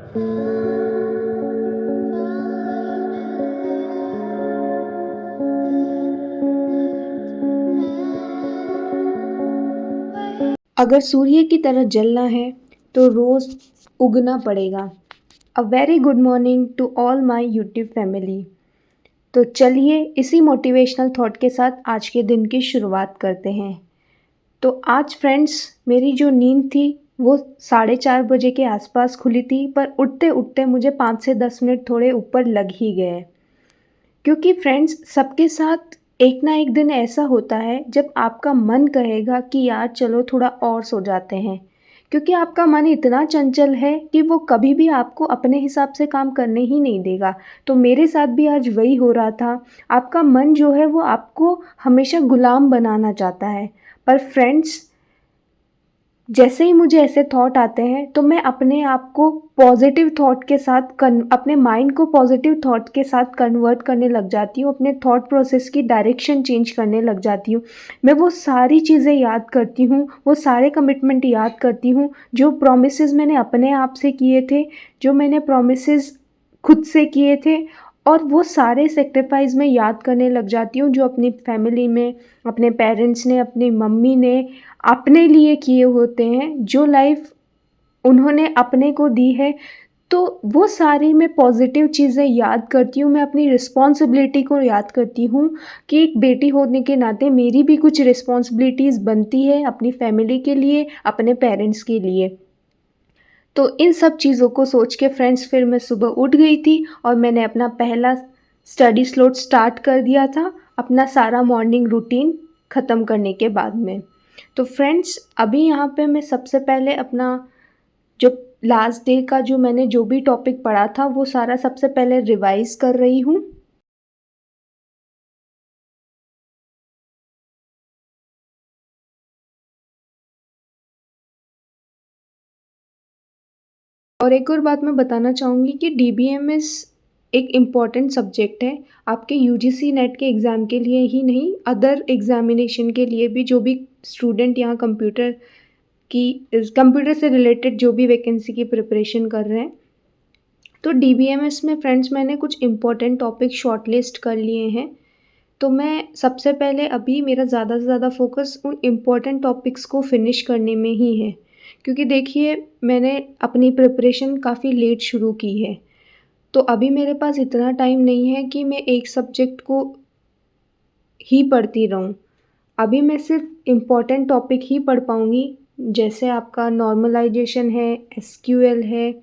अगर सूर्य की तरह जलना है तो रोज़ उगना पड़ेगा। A very good morning to all my YouTube family. तो चलिए इसी मोटिवेशनल थॉट के साथ आज के दिन की शुरुआत करते हैं। तो आज फ्रेंड्स मेरी जो नींद थी वो 4:30 बजे के आसपास खुली थी, पर उठते उठते मुझे 5 से 10 मिनट थोड़े ऊपर लग ही गए। क्योंकि फ्रेंड्स सबके साथ एक ना एक दिन ऐसा होता है जब आपका मन कहेगा कि यार चलो थोड़ा और सो जाते हैं, क्योंकि आपका मन इतना चंचल है कि वो कभी भी आपको अपने हिसाब से काम करने ही नहीं देगा। तो मेरे साथ भी आज वही हो रहा था। आपका मन जो है वो आपको हमेशा गुलाम बनाना चाहता है। पर फ्रेंड्स जैसे ही मुझे ऐसे थॉट आते हैं तो मैं अपने आप को पॉजिटिव थॉट के साथ अपने माइंड को पॉजिटिव थॉट के साथ कन्वर्ट करने लग जाती हूँ, अपने थॉट प्रोसेस की डायरेक्शन चेंज करने लग जाती हूँ। मैं वो सारी चीज़ें याद करती हूँ, वो सारे कमिटमेंट याद करती हूँ जो प्रोमिसेस मैंने अपने आप से किए थे, जो मैंने प्रोमिसेस खुद से किए थे, और वो सारे सेक्रीफाइस मैं याद करने लग जाती हूँ जो अपनी फैमिली में अपने पेरेंट्स ने, अपनी मम्मी ने अपने लिए किए होते हैं, जो लाइफ उन्होंने अपने को दी है। तो वो सारी मैं पॉज़िटिव चीज़ें याद करती हूँ, मैं अपनी रिस्पॉन्सिबिलिटी को याद करती हूँ कि एक बेटी होने के नाते मेरी भी कुछ रिस्पॉन्सिबिलिटीज़ बनती है अपनी फैमिली के लिए, अपने पेरेंट्स के लिए। तो इन सब चीज़ों को सोच के फ्रेंड्स फिर मैं सुबह उठ गई थी और मैंने अपना पहला स्टडी स्लॉट स्टार्ट कर दिया था, अपना सारा मॉर्निंग रूटीन ख़त्म करने के बाद में। तो फ्रेंड्स अभी यहाँ पे मैं सबसे पहले अपना जो लास्ट डे का जो मैंने जो भी टॉपिक पढ़ा था वो सारा सबसे पहले रिवाइज़ कर रही हूँ। और एक और बात मैं बताना चाहूँगी कि डीबीएमएस एक इम्पॉर्टेंट सब्जेक्ट है आपके यूजीसी नेट के एग्ज़ाम के लिए ही नहीं, अदर एग्ज़ामिनेशन के लिए भी। जो भी स्टूडेंट यहाँ कंप्यूटर से रिलेटेड जो भी वैकेंसी की प्रिपरेशन कर रहे हैं, तो डीबीएमएस में फ्रेंड्स मैंने कुछ इम्पॉर्टेंट टॉपिक शॉर्टलिस्ट कर लिए हैं। तो मैं सबसे पहले अभी मेरा ज़्यादा से ज़्यादा फ़ोकस उन इम्पॉर्टेंट टॉपिक्स को फ़िनिश करने में ही है, क्योंकि देखिए मैंने अपनी प्रिपरेशन काफ़ी लेट शुरू की है। तो अभी मेरे पास इतना टाइम नहीं है कि मैं एक सब्जेक्ट को ही पढ़ती रहूँ। अभी मैं सिर्फ इम्पॉर्टेंट टॉपिक ही पढ़ पाऊँगी, जैसे आपका नॉर्मलाइजेशन है, एसक्यूएल है,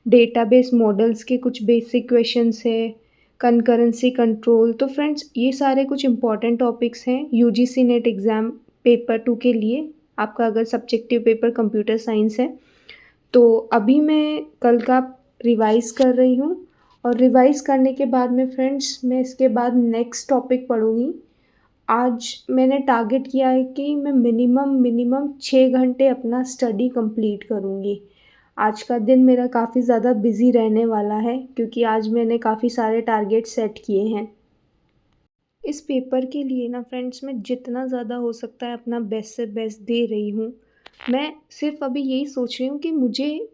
डेटाबेस मॉडल्स के कुछ बेसिक क्वेश्चंस है, कंकरेंसी कंट्रोल। तो फ्रेंड्स ये सारे कुछ इम्पॉर्टेंट टॉपिक्स हैं यूजीसी नेट एग्ज़ाम पेपर 2 के लिए, आपका अगर सब्जेक्टिव पेपर कंप्यूटर साइंस है। तो अभी मैं कल का रिवाइज़ कर रही हूँ, और रिवाइज़ करने के बाद में फ्रेंड्स मैं इसके बाद नेक्स्ट टॉपिक पढ़ूँगी। आज मैंने टारगेट किया है कि मैं मिनिमम 6 घंटे अपना स्टडी कंप्लीट करूँगी। आज का दिन मेरा काफ़ी ज़्यादा बिज़ी रहने वाला है, क्योंकि आज मैंने काफ़ी सारे टारगेट सेट किए हैं। इस पेपर के लिए ना फ्रेंड्स मैं जितना ज़्यादा हो सकता है अपना बेस्ट से बेस्ट दे रही हूँ। मैं सिर्फ़ अभी यही सोच रही हूँ कि मुझे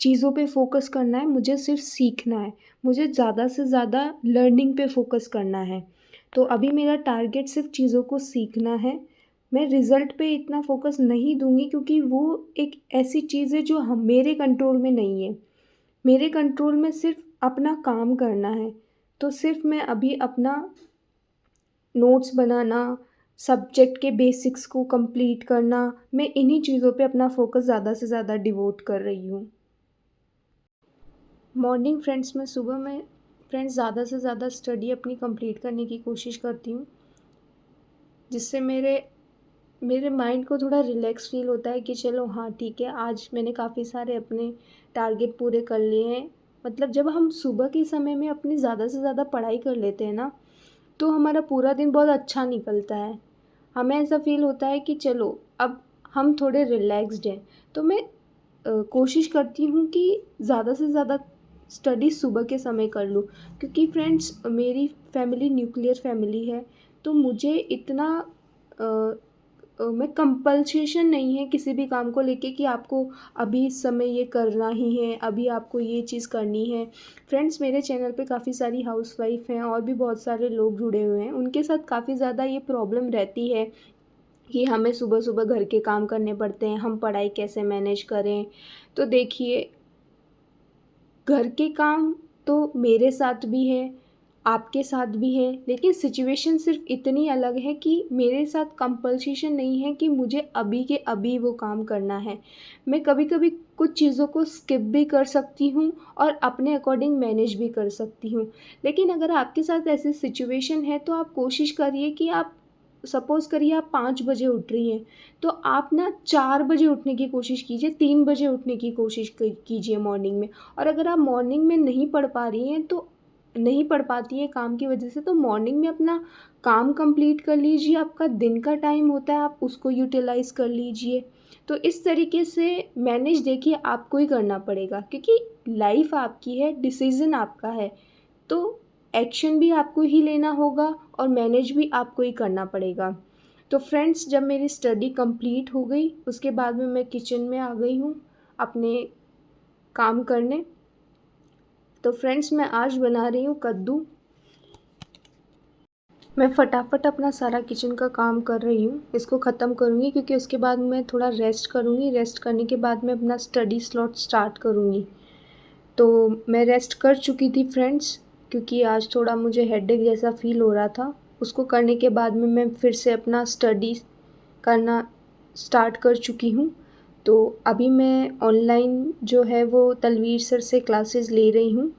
चीज़ों पे फ़ोकस करना है, मुझे सिर्फ़ सीखना है, मुझे ज़्यादा से ज़्यादा लर्निंग पे फ़ोकस करना है। तो अभी मेरा टारगेट सिर्फ़ चीज़ों को सीखना है। मैं रिज़ल्ट पे इतना फ़ोकस नहीं दूँगी, क्योंकि वो एक ऐसी चीज़ है जो मेरे कंट्रोल में नहीं है। मेरे कंट्रोल में सिर्फ़ अपना काम करना है। तो सिर्फ़ मैं अभी अपना नोट्स बनाना, सब्जेक्ट के बेसिक्स को कंप्लीट करना, मैं इन्हीं चीज़ों पे अपना फ़ोकस ज़्यादा से ज़्यादा डिवोट कर रही हूँ। मॉर्निंग फ्रेंड्स में सुबह मैं फ्रेंड्स ज़्यादा से ज़्यादा स्टडी अपनी कंप्लीट करने की कोशिश करती हूँ, जिससे मेरे मेरे माइंड को थोड़ा रिलैक्स फ़ील होता है कि चलो हाँ ठीक है, आज मैंने काफ़ी सारे अपने टारगेट पूरे कर लिए हैं। मतलब जब हम सुबह के समय में अपनी ज़्यादा से ज़्यादा पढ़ाई कर लेते हैं ना, तो हमारा पूरा दिन बहुत अच्छा निकलता है। हमें ऐसा फ़ील होता है कि चलो अब हम थोड़े रिलैक्स्ड हैं। तो मैं कोशिश करती हूँ कि ज़्यादा से ज़्यादा स्टडी सुबह के समय कर लूँ, क्योंकि फ्रेंड्स मेरी फैमिली न्यूक्लियर फैमिली है। तो मुझे इतना मैं कंपल्सेशन नहीं है किसी भी काम को लेके कि आपको अभी इस समय ये करना ही है, अभी आपको ये चीज़ करनी है। फ्रेंड्स, मेरे चैनल पे काफ़ी सारी हाउसवाइफ़ हैं और भी बहुत सारे लोग जुड़े हुए हैं। उनके साथ काफ़ी ज़्यादा ये प्रॉब्लम रहती है कि हमें सुबह-सुबह घर के काम करने पड़ते हैं, हम पढ़ाई कैसे मैनेज करें। तो देखिए, घर के काम तो मेरे साथ भी है, आपके साथ भी है, लेकिन सिचुएशन सिर्फ़ इतनी अलग है कि मेरे साथ कंपल्सेशन नहीं है कि मुझे अभी के अभी वो काम करना है। मैं कभी-कभी कुछ चीज़ों को स्किप भी कर सकती हूँ और अपने अकॉर्डिंग मैनेज भी कर सकती हूँ। लेकिन अगर आपके साथ ऐसी सिचुएशन है तो आप कोशिश करिए कि आप सपोज़ करिए आप 5 बजे उठ रही हैं, तो आप ना 4 बजे उठने की कोशिश कीजिए, 3 बजे उठने की कोशिश कीजिए मॉर्निंग में। और अगर आप मॉर्निंग में नहीं पढ़ पा रही हैं तो नहीं पढ़ पाती हैं काम की वजह से, तो मॉर्निंग में अपना काम कंप्लीट कर लीजिए। आपका दिन का टाइम होता है, आप उसको यूटिलाइज़ कर लीजिए। तो इस तरीके से मैनेज देखिए आपको ही करना पड़ेगा, क्योंकि लाइफ़ आपकी है, डिसीज़न आपका है। तो एक्शन भी आपको ही लेना होगा और मैनेज भी आपको ही करना पड़ेगा। तो फ्रेंड्स, जब मेरी स्टडी कंप्लीट हो गई, उसके बाद में मैं किचन में आ गई हूँ अपने काम करने। तो फ्रेंड्स, मैं आज बना रही हूँ कद्दू। मैं फटाफट अपना सारा किचन का काम कर रही हूँ, इसको ख़त्म करूँगी क्योंकि उसके बाद मैं थोड़ा रेस्ट करूँगी। रेस्ट करने के बाद मैं अपना स्टडी स्लॉट स्टार्ट करूँगी। तो मैं रेस्ट कर चुकी थी फ्रेंड्स, क्योंकि आज थोड़ा मुझे हेडेक जैसा फ़ील हो रहा था। उसको करने के बाद में मैं फिर से अपना स्टडी करना स्टार्ट कर चुकी हूँ। तो अभी मैं ऑनलाइन जो है वो तलवीर सर से क्लासेस ले रही हूँ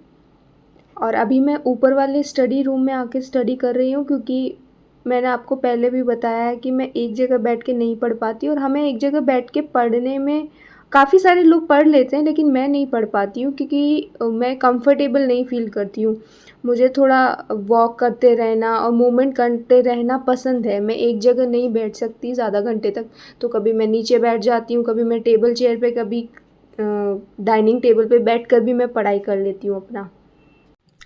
और अभी मैं ऊपर वाले स्टडी रूम में आके स्टडी कर रही हूँ, क्योंकि मैंने आपको पहले भी बताया है कि मैं एक जगह बैठ के नहीं पढ़ पाती और हमें एक जगह बैठ के पढ़ने में काफ़ी सारे लोग पढ़ लेते हैं, लेकिन मैं नहीं पढ़ पाती हूँ क्योंकि मैं कंफर्टेबल नहीं फ़ील करती हूँ। मुझे थोड़ा वॉक करते रहना और मूवमेंट करते रहना पसंद है। मैं एक जगह नहीं बैठ सकती ज़्यादा घंटे तक। तो कभी मैं नीचे बैठ जाती हूँ, कभी मैं टेबल चेयर पे, कभी डाइनिंग टेबल पे बैठकर भी मैं पढ़ाई कर लेती हूँ अपना।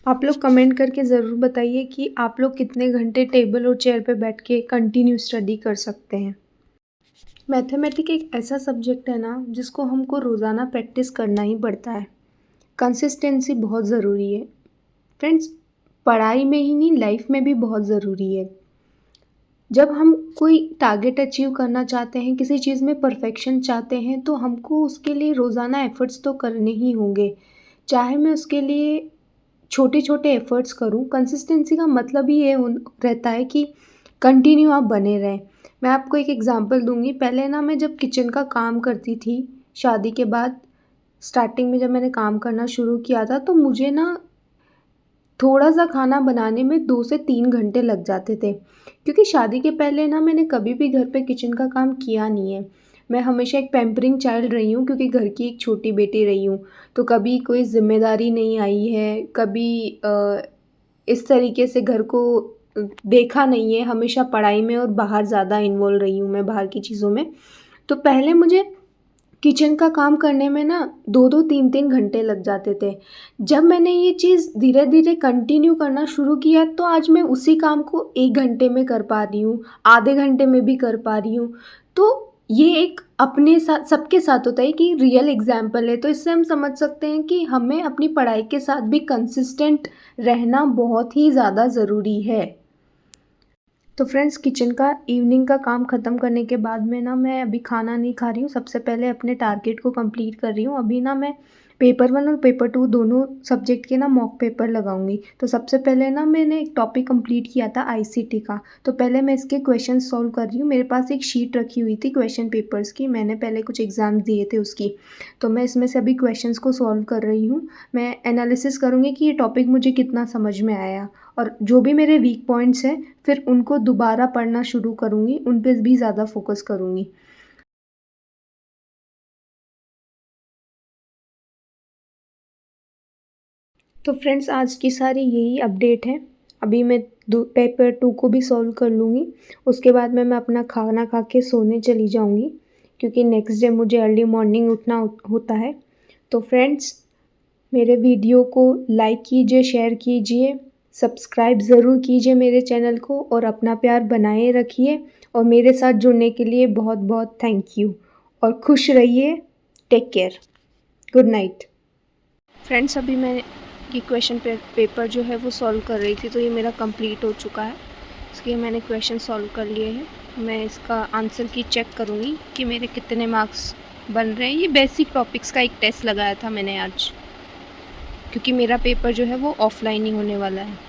आप लोग कमेंट करके ज़रूर बताइए कि आप लोग कितने घंटे टेबल और चेयर पे बैठ के कंटिन्यू स्टडी कर सकते हैं। मैथमेटिक एक ऐसा सब्जेक्ट है ना जिसको हमको रोज़ाना प्रैक्टिस करना ही पड़ता है। कंसिस्टेंसी बहुत ज़रूरी है। फ्रेंड्स, पढ़ाई में ही नहीं, लाइफ में भी बहुत ज़रूरी है। जब हम कोई टारगेट अचीव करना चाहते हैं, किसी चीज़ में परफेक्शन चाहते हैं, तो हमको उसके लिए रोज़ाना एफ़र्ट्स तो करने ही होंगे। चाहे मैं उसके लिए छोटे-छोटे एफ़र्ट्स करूँ। कंसिस्टेंसी का मतलब ही ये रहता है कि कंटिन्यू आप बने रहें। मैं आपको एक एग्ज़ाम्पल दूँगी। पहले ना मैं जब किचन का काम करती थी, शादी के बाद स्टार्टिंग में जब मैंने काम करना शुरू किया था, तो मुझे ना थोड़ा-सा खाना बनाने में 2 से 3 घंटे लग जाते थे। क्योंकि शादी के पहले ना मैंने कभी भी घर पे किचन का काम किया नहीं है। मैं हमेशा एक पैम्परिंग चाइल्ड रही हूँ, क्योंकि घर की एक छोटी बेटी रही हूँ। तो कभी कोई ज़िम्मेदारी नहीं आई है, कभी इस तरीके से घर को देखा नहीं है। हमेशा पढ़ाई में और बाहर ज़्यादा इन्वॉल्व रही हूँ मैं, बाहर की चीज़ों में। तो पहले मुझे किचन का काम करने में ना 2-2 3-3 घंटे लग जाते थे। जब मैंने ये चीज़ धीरे-धीरे कंटिन्यू करना शुरू किया, तो आज मैं उसी काम को 1 घंटे में कर पा रही हूँ, आधे घंटे में भी कर पा रही हूँ। तो ये एक अपने साथ, सबके साथ होता है कि रियल एग्ज़ाम्पल है। तो इससे हम समझ सकते हैं कि हमें अपनी पढ़ाई के साथ भी कंसिस्टेंट रहना बहुत ही ज़्यादा ज़रूरी है। तो फ्रेंड्स, किचन का इवनिंग का काम ख़त्म करने के बाद में ना मैं अभी खाना नहीं खा रही हूँ। सबसे पहले अपने टारगेट को कंप्लीट कर रही हूँ। अभी ना मैं पेपर 1 और पेपर 2 दोनों सब्जेक्ट के ना मॉक पेपर लगाऊंगी। तो सबसे पहले ना मैंने एक टॉपिक कंप्लीट किया था आईसीटी का। तो पहले मैं इसके क्वेश्चन सॉल्व कर रही हूँ। मेरे पास एक शीट रखी हुई थी क्वेश्चन पेपर्स की, मैंने पहले कुछ एग्ज़ाम दिए थे उसकी। तो मैं इसमें से अभी क्वेश्चंस को सॉल्व कर रही हूँ। मैं एनालिसिस करूँगी कि ये टॉपिक मुझे कितना समझ में आया, और जो भी मेरे वीक पॉइंट्स हैं फिर उनको दोबारा पढ़ना शुरू करूँगी, उन पे भी ज़्यादा फोकस करूँगी। तो फ्रेंड्स, आज की सारी यही अपडेट है। अभी मैं पेपर 2 को भी सॉल्व कर लूँगी। उसके बाद में मैं अपना खाना खा के सोने चली जाऊँगी, क्योंकि नेक्स्ट डे मुझे अर्ली मॉर्निंग उठना होता है। तो फ्रेंड्स, मेरे वीडियो को लाइक कीजिए, शेयर कीजिए, सब्सक्राइब ज़रूर कीजिए मेरे चैनल को और अपना प्यार बनाए रखिए और मेरे साथ जुड़ने के लिए बहुत बहुत थैंक यू और खुश रहिए। Take care. Good night. Friends, अभी मैं ये क्वेश्चन पेपर जो है वो सॉल्व कर रही थी, तो ये मेरा कंप्लीट हो चुका है। इसलिए मैंने क्वेश्चन सॉल्व कर लिए हैं। मैं इसका आंसर की चेक करूँगी कि मेरे कितने मार्क्स बन रहे हैं। ये बेसिक टॉपिक्स का एक टेस्ट लगाया था मैंने आज, क्योंकि मेरा पेपर जो है वो ऑफलाइन ही होने वाला है।